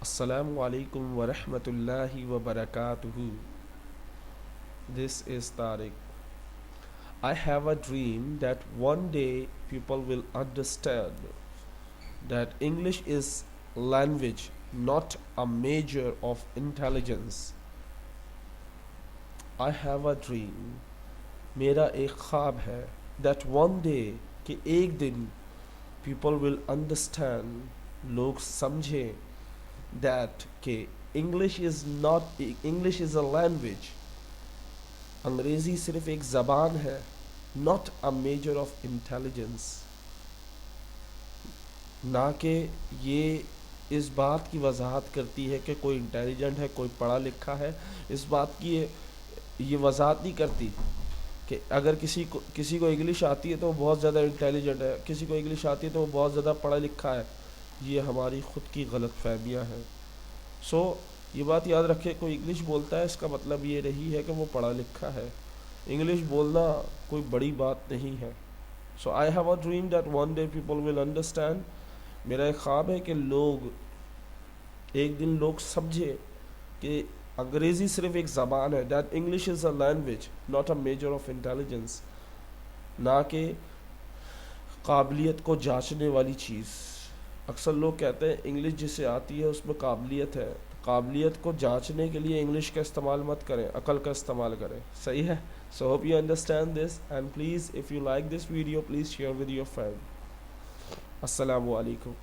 Assalamu alaikum wa rahmatullahi wa barakatuhu. This is Tariq. I have a dream that one day people will understand that English is language, not a measure of intelligence. I have a dream. मेरा एक ख्वाब है that one day कि एक दिन people will understand लोग समझें that कि English is a language, अंग्रेज़ी सिर्फ एक ज़बान है, not a measure of intelligence, ना कि ये इस बात की वजाहत करती है कि कोई इंटेलिजेंट है, कोई पढ़ा लिखा है। इस बात की ये वजाहत नहीं करती कि अगर किसी को इंग्लिश आती है तो वो बहुत ज़्यादा इंटेलिजेंट है, किसी को इंग्लिश आती है तो वो बहुत ज़्यादा पढ़ा लिखा है। ये हमारी ख़ुद की गलत फहमियाँ हैं। ये बात याद रखें, कोई इंग्लिश बोलता है इसका मतलब ये नहीं है कि वो पढ़ा लिखा है। इंग्लिश बोलना कोई बड़ी बात नहीं है। So I have a dream that one day people will understand. मेरा एक ख्वाब है कि एक दिन लोग समझे कि अंग्रेज़ी सिर्फ एक ज़बान है, that English is a language not a measure of intelligence, ना कि काबिलियत को जांचने वाली चीज़। अक्सर लोग कहते हैं इंग्लिश जिसे आती है उसमें काबिलियत है। काबिलियत को जांचने के लिए इंग्लिश का इस्तेमाल मत करें, अकल का इस्तेमाल करें। सही है? So hope you understand this and please if you like this video please share with your friend. अस्सलामु अलैकुम।